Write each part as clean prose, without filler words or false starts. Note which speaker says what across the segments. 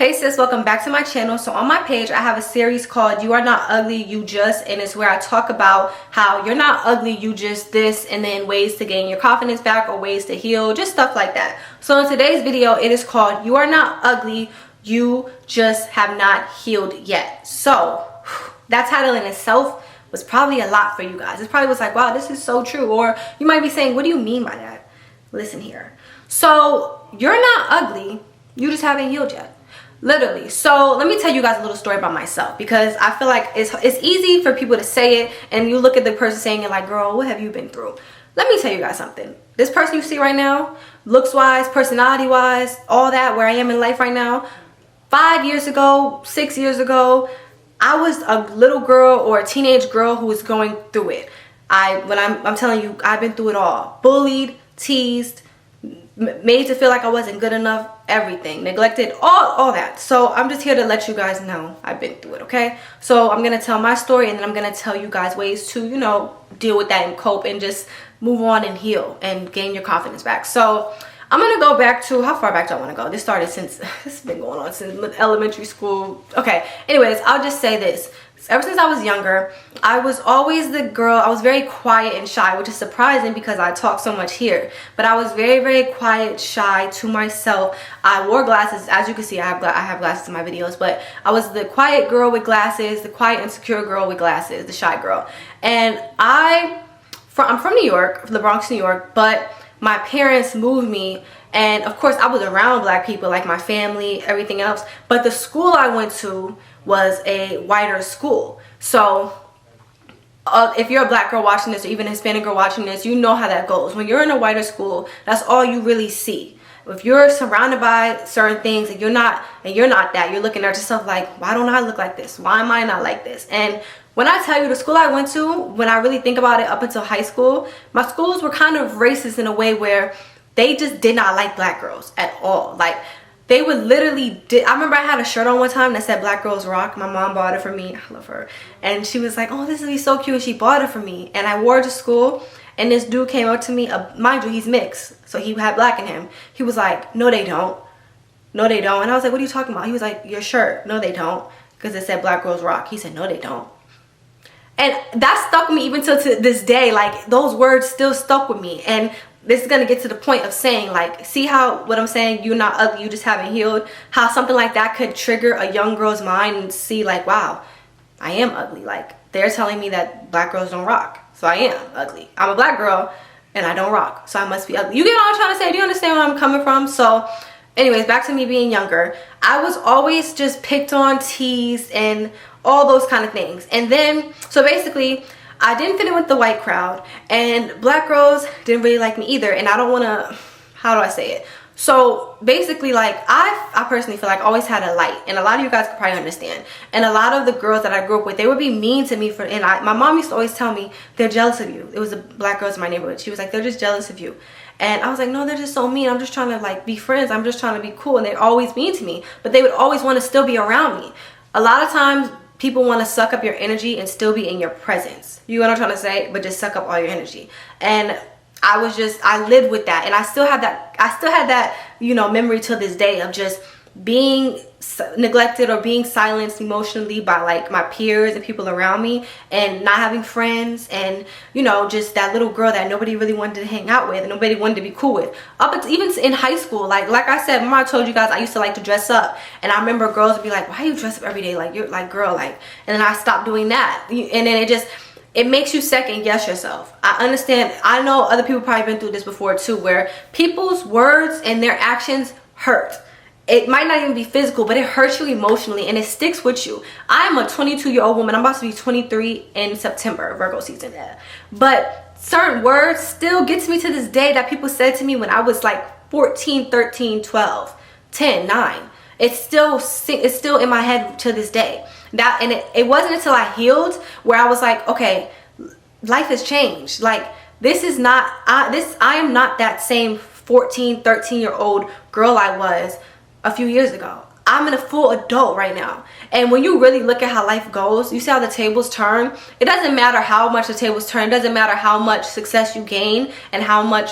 Speaker 1: Hey sis, welcome back to my channel. So on my page I have a series called You Are Not Ugly, You Just, and it's where I talk about how you're not ugly, you just this, and then ways to gain your confidence back or ways to heal, just stuff like that. So in today's video it is called You Are Not Ugly, You Just Have Not Healed Yet. So that title in itself was probably a lot for you guys. It probably was like, wow, this is so true. Or you might be saying, what do you mean by that? Listen here. So you're not ugly, you just haven't healed yet. Literally. So let me tell you guys a little story about myself, because I feel like it's easy for people to say it and you look at the person saying it like, girl, what have you been through? Let me tell you guys something. This person you see right now, looks wise, personality wise, all that, where I am in life right now, 5 years ago, 6 years ago, I was a little girl or a teenage girl who was going through it. I'm telling you, I've been through it all. Bullied, teased, made to feel like I wasn't good enough, everything, neglected, all that. So I'm just here to let you guys know I've been through it, okay? So I'm gonna tell my story and then I'm gonna tell you guys ways to, you know, deal with that and cope and just move on and heal and gain your confidence back. So I'm gonna go back to, how far back do I want to go? This started since, this has been going on since elementary school. Okay, anyways, I'll just say this. Ever since I was younger, I was always the girl. I was very quiet and shy, which is surprising because I talk so much here. But I was very, very quiet, shy to myself. I wore glasses. As you can see, I have glasses in my videos. But I was the quiet girl with glasses, the quiet, insecure girl with glasses, the shy girl. And I'm from New York, from the Bronx, New York. But my parents moved me. And of course, I was around black people, like my family, everything else. But the school I went to was a whiter school. So if you're a black girl watching this or even a Hispanic girl watching this, you know how that goes. When you're in a whiter school, that's all you really see. If you're surrounded by certain things and you're not that, you're looking at yourself like, why don't I look like this? Why am I not like this? And when I tell you the school I went to, when I really think about it, up until high school, my schools were kind of racist in a way where they just did not like black girls at all. Like, they would literally, I remember I had a shirt on one time that said Black Girls Rock. My mom bought it for me. I love her. And she was like, oh, this would be so cute. And she bought it for me. And I wore it to school. And this dude came up to me. Mind you, he's mixed. So he had black in him. He was like, no, they don't. No, they don't. And I was like, what are you talking about? He was like, your shirt. No, they don't. Because it said Black Girls Rock. He said, no, they don't. And that stuck with me even till to this day. Like, those words still stuck with me. And this is going to get to the point of saying, like, see how what I'm saying, you're not ugly, you just haven't healed, how something like that could trigger a young girl's mind and see like, wow, I am ugly. Like, they're telling me that black girls don't rock, so I am ugly. I'm a black girl and I don't rock, so I must be ugly. You get what I'm trying to say? Do you understand where I'm coming from? So anyways, back to me being younger. I was always just picked on, teased, and all those kind of things. And then, so basically, I didn't fit in with the white crowd, and black girls didn't really like me either. And I don't want to, how do I say it? So basically, like, I personally feel like I always had a light, and a lot of you guys could probably understand. And a lot of the girls that I grew up with, they would be mean to me my mom used to always tell me, they're jealous of you. It was the black girls in my neighborhood. She was like, they're just jealous of you. And I was like, no, they're just so mean. I'm just trying to like be friends. I'm just trying to be cool. And they're always mean to me, but they would always want to still be around me. A lot of times, people want to suck up your energy and still be in your presence. You know what I'm trying to say? But just suck up all your energy. And I lived with that. And I still had that, you know, memory to this day of just being neglected or being silenced emotionally by like my peers and people around me, and not having friends, and you know, just that little girl that nobody really wanted to hang out with and nobody wanted to be cool with. Up until even in high school, like I said, remember I told you guys I used to like to dress up, and I remember girls would be like, why you dress up every day? Like, you're like, girl, like, and then I stopped doing that. And then it makes you second guess yourself. I understand. I know other people probably been through this before too, where people's words and their actions hurt. It might not even be physical, but it hurts you emotionally and it sticks with you. I am a 22-year-old woman. I'm about to be 23 in September, Virgo season. But certain words still get to me to this day that people said to me when I was like 14, 13, 12, 10, 9. It's still in my head to this day. It wasn't until I healed where I was like, okay, life has changed. Like, this is not, I am not that same 14, 13-year-old girl I was a few years ago. I'm a full adult right now. And when you really look at how life goes, you see how the tables turn. It doesn't matter how much the tables turn. It doesn't matter how much success you gain and how much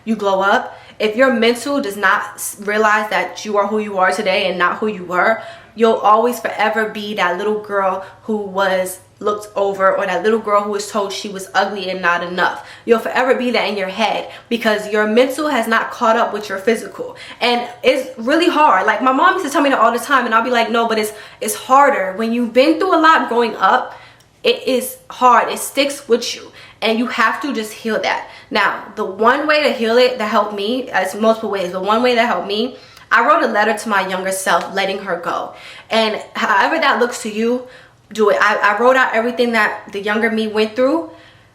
Speaker 1: you glow up. if your mental does not realize that you are who you are today and not who you were, you'll always forever be that little girl who was looked over, or that little girl who was told she was ugly and not enough. You'll forever be that in your head because your mental has not caught up with your physical. And it's really hard. Like, my mom used to tell me that all the time, and I'll be like, no, but it's harder when you've been through a lot growing up. It is hard. It sticks with you, and you have to just heal that. Now, the one way to heal it that helped me, as multiple ways, but one way that helped me, I wrote a letter to my younger self letting her go. And however that looks to you, do it. I wrote out everything that the younger me went through,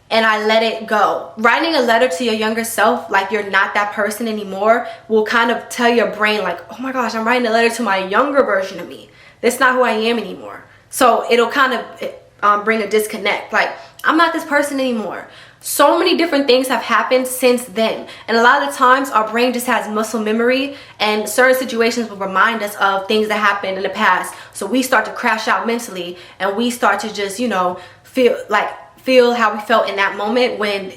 Speaker 1: and I let it go. Writing a letter to your younger self like you're not that person anymore will kind of tell your brain like, oh my gosh, I'm writing a letter to my younger version of me. That's not who I am anymore. So it'll kind of bring a disconnect. Like, I'm not this person anymore. So many different things have happened since then, and a lot of the times our brain just has muscle memory, and certain situations will remind us of things that happened in the past. So we start to crash out mentally, and we start to just, you know, feel how we felt in that moment when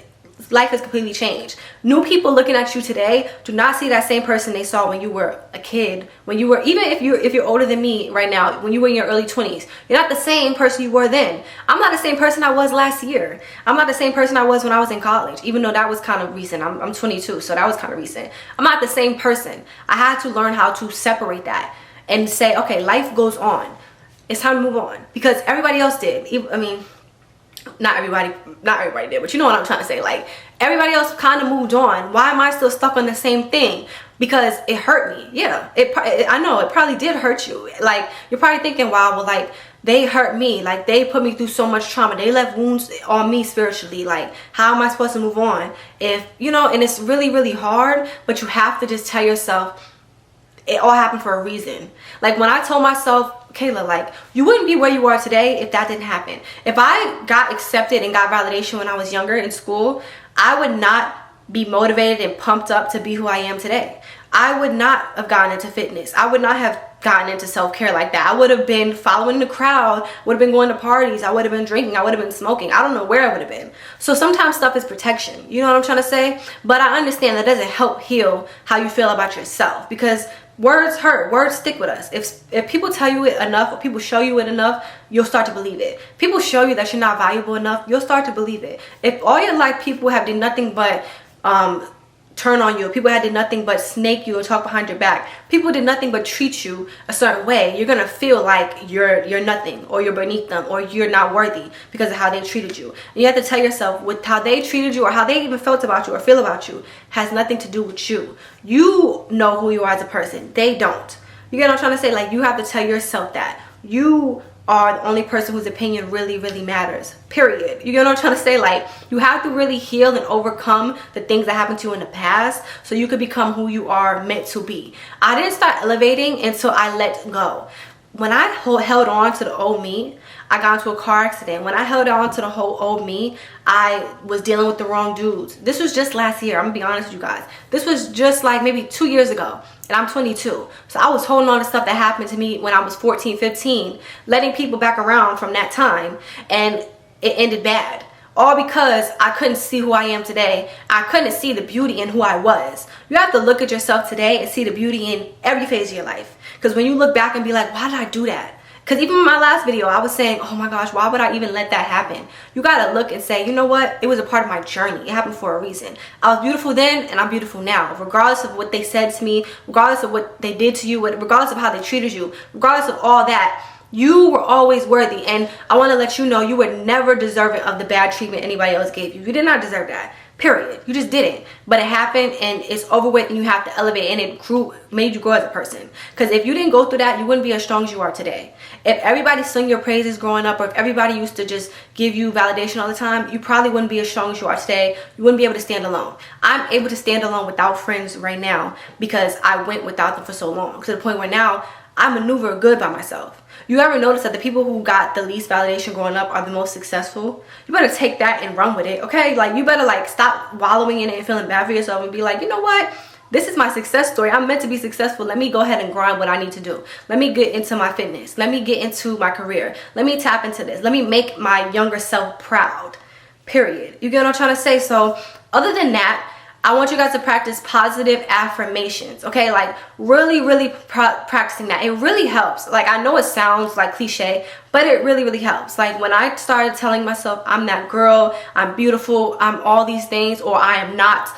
Speaker 1: life has completely changed. New people looking at you today do not see that same person they saw when you were a kid, when you were, even if you're older than me right now, when you were in your early 20s. You're not the same person you were then. I'm not the same person I was last year. I'm not the same person I was when I was in college, even though that was kind of recent. I'm 22, so that was kind of recent. I'm not the same person. I had to learn how to separate that and say, okay, life goes on. It's time to move on, because everybody else did. I mean, not everybody did, but you know what I'm trying to say. Like, everybody else kind of moved on. Why am I still stuck on the same thing? Because it hurt me. Yeah, I know it probably did hurt you. Like, you're probably thinking, wow, well, like, they hurt me. Like, they put me through so much trauma. They left wounds on me spiritually. Like, how am I supposed to move on? If, you know, and it's really, really hard, but you have to just tell yourself it all happened for a reason. Like, when I told myself, Kayla, like, you wouldn't be where you are today if that didn't happen. If I got accepted and got validation when I was younger in school, I would not be motivated and pumped up to be who I am today. I would not have gotten into fitness. I would not have gotten into self-care like that. I would have been following the crowd, would have been going to parties, I would have been drinking, I would have been smoking. I don't know where I would have been. So sometimes stuff is protection. You know what I'm trying to say? But I understand that doesn't help heal how you feel about yourself, because words hurt. Words stick with us. If people tell you it enough, or people show you it enough, you'll start to believe it. People show you that you're not valuable enough, you'll start to believe it. If all your life people have done nothing but turn on you, people had did nothing but snake you or talk behind your back, people did nothing but treat you a certain way, you're gonna feel like you're nothing, or you're beneath them, or you're not worthy because of how they treated you. And you have to tell yourself, with how they treated you or how they even felt about you or feel about you has nothing to do with you. You know who you are as a person. They don't. You get what I'm trying to say? Like, you have to tell yourself that you are the only person whose opinion really, really matters. Period. You get what I'm trying to say? Like, you have to really heal and overcome the things that happened to you in the past so you could become who you are meant to be. I didn't start elevating until I let go. When I held on to the old me, I got into a car accident. When I held on to the whole old me, I was dealing with the wrong dudes. This was just last year. I'm gonna be honest with you guys. This was just like maybe 2 years ago. And I'm 22. So I was holding on to stuff that happened to me when I was 14, 15, letting people back around from that time, and it ended bad. All because I couldn't see who I am today. I couldn't see the beauty in who I was. You have to look at yourself today and see the beauty in every phase of your life. Because when you look back and be like, why did I do that? Because even in my last video, I was saying, oh my gosh, why would I even let that happen? You got to look and say, you know what? It was a part of my journey. It happened for a reason. I was beautiful then, and I'm beautiful now. Regardless of what they said to me, regardless of what they did to you, regardless of how they treated you, regardless of all that, you were always worthy. And I want to let you know, you were never deserving of the bad treatment anybody else gave you. You did not deserve that. Period. You just didn't. But it happened, and it's over with, and you have to elevate, and it made you grow as a person. Because if you didn't go through that, you wouldn't be as strong as you are today. If everybody sung your praises growing up, or if everybody used to just give you validation all the time, you probably wouldn't be as strong as you are today. You wouldn't be able to stand alone. I'm able to stand alone without friends right now because I went without them for so long, to the point where now I maneuver good by myself. You ever notice that the people who got the least validation growing up are the most successful? You better take that and run with it, okay? Like, you better like stop wallowing in it and feeling bad for yourself and be like, you know what? This is my success story. I'm meant to be successful. Let me go ahead and grind what I need to do. Let me get into my fitness. Let me get into my career. Let me tap into this. Let me make my younger self proud. Period. You get what I'm trying to say? So other than that, I want you guys to practice positive affirmations, okay? Like really practicing that. It really helps. Like, I know it sounds like cliche, but it really helps. Like, when I started telling myself I'm that girl, I'm beautiful, I'm all these things, or I'm not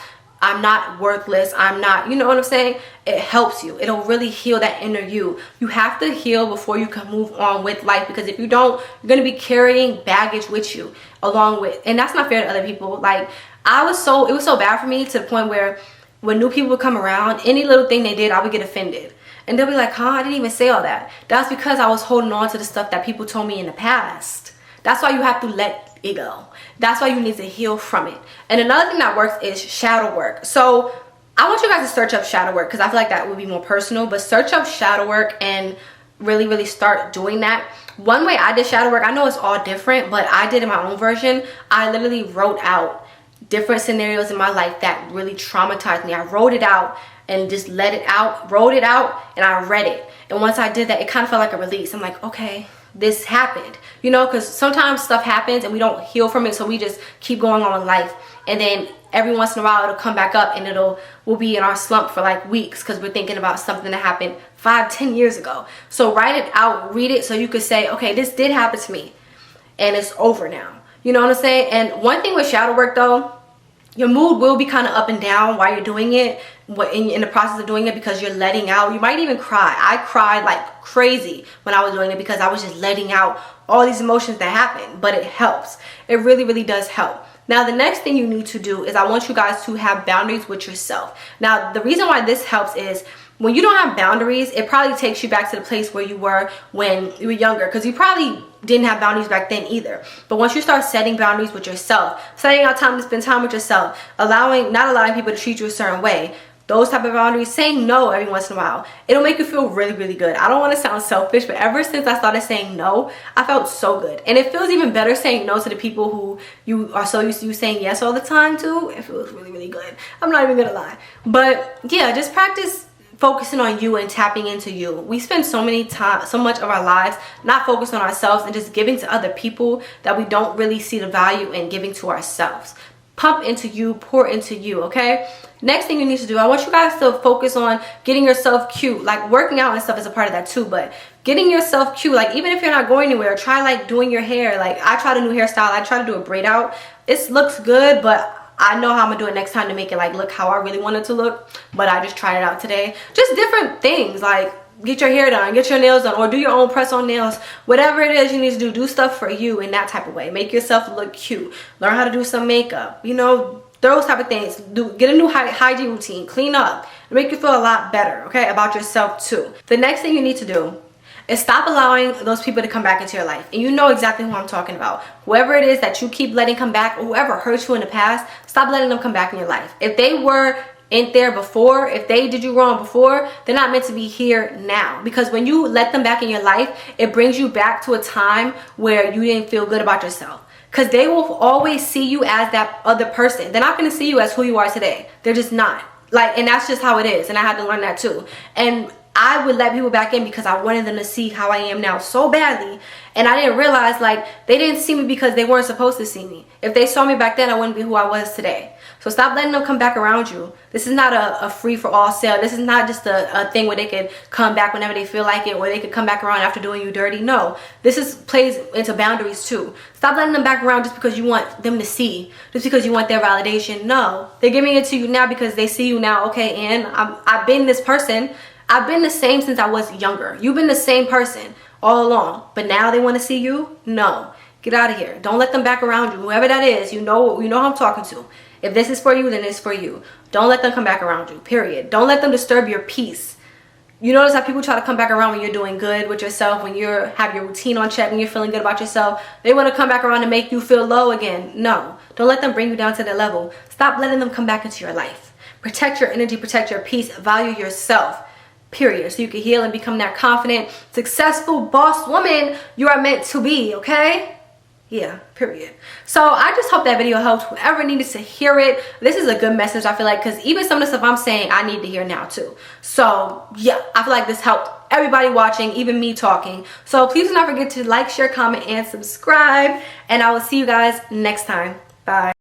Speaker 1: worthless, I'm not, you know what I'm saying? It helps you. It'll really heal that inner you. You have to heal before you can move on with life, because if you don't, you're going to be carrying baggage with you along with, and that's not fair to other people. Like, it was so bad for me, to the point where when new people would come around, any little thing they did, I would get offended. And they'll be like, huh, I didn't even say all that. That's because I was holding on to the stuff that people told me in the past. That's why you have to let it go. That's why you need to heal from it. And another thing that works is shadow work. So I want you guys to search up shadow work, because I feel like that would be more personal. But search up shadow work and really start doing that. One way I did shadow work, I know it's all different, but I did in my own version. I literally wrote out different scenarios in my life that really traumatized me. I wrote it out and just let it out, wrote it out, and I read it. And once I did that, it kind of felt like a release. I'm like, okay, this happened, you know, because sometimes stuff happens and we don't heal from it, so we just keep going on in life, and then every once in a while it'll come back up, and we'll be in our slump for like weeks because we're thinking about something that happened 5-10 years ago. So write it out, read it, so you could say, okay, this did happen to me and it's over now. You know what I'm saying? And one thing with shadow work though, your mood will be kind of up and down while you're doing it, in the process of doing it, because you're letting out. You might even cry. I cried like crazy when I was doing it, because I was just letting out all these emotions that happen. But it helps. It really does help. Now, the next thing you need to do is, I want you guys to have boundaries with yourself. Now, the reason why this helps is, when you don't have boundaries, it probably takes you back to the place where you were when you were younger, because you probably didn't have boundaries back then either. But once you start setting boundaries with yourself, setting out time to spend time with yourself, not allowing people to treat you a certain way, those type of boundaries, saying no every once in a while, it'll make you feel really good. I don't want to sound selfish, but ever since I started saying no, I felt so good. And it feels even better saying no to the people who you are so used to you saying yes all the time to. It feels really good. I'm not even gonna lie. But yeah, just practice focusing on you and tapping into you. We spend so much of our lives not focused on ourselves and just giving to other people, that we don't really see the value in giving to ourselves. Pump into you, pour into you, okay? Next thing you need to do, I want you guys to focus on getting yourself cute. Like, working out and stuff is a part of that too, but getting yourself cute, like, even if you're not going anywhere, try like doing your hair. Like, I tried a new hairstyle. I tried to do a braid out. It looks good, but I know how I'm gonna do it next time to make it like look how I really want it to look. But I just tried it out today. Just different things, like get your hair done, get your nails done, or do your own press on nails. Whatever it is you need to do stuff for you in that type of way. Make yourself look cute. Learn how to do some makeup, you know, those type of things. Get a new hygiene routine, clean up, make you feel a lot better, okay, about yourself too. The next thing you need to do is stop allowing those people to come back into your life. And you know exactly who I'm talking about. Whoever it is that you keep letting come back, or whoever hurt you in the past, stop letting them come back in your life. If they were in there before, if they did you wrong before, they're not meant to be here now. Because when you let them back in your life, it brings you back to a time where you didn't feel good about yourself. Because they will always see you as that other person. They're not going to see you as who you are today. They're just not. Like, and that's just how it is. And I had to learn that too. And I would let people back in because I wanted them to see how I am now so badly. And I didn't realize, like, they didn't see me because they weren't supposed to see me. If they saw me back then, I wouldn't be who I was today. So stop letting them come back around you. This is not a free-for-all sale. This is not just a thing where they could come back whenever they feel like it, or they could come back around after doing you dirty. No, this plays into boundaries too. Stop letting them back around just because you want them to see, just because you want their validation. No, they're giving it to you now because they see you now. Okay, and I've been this person. I've been the same since I was younger. You've been the same person all along, but now they want to see you? No, get out of here. Don't let them back around you. Whoever that is, you know who I'm talking to. If this is for you, then it's for you. Don't let them come back around you, period. Don't let them disturb your peace. You notice how people try to come back around when you're doing good with yourself, when you have your routine on check, when you're feeling good about yourself. They want to come back around and make you feel low again. No, don't let them bring you down to their level. Stop letting them come back into your life. Protect your energy, protect your peace, value yourself, period. So you can heal and become that confident, successful boss woman you are meant to be, okay? Yeah, period. So I just hope that video helped whoever needed to hear it. This is a good message, I feel like, because even some of the stuff I'm saying I need to hear now too. So yeah, I feel like this helped everybody watching, even me talking. So please do not forget to like, share, comment, and subscribe, and I will see you guys next time. Bye.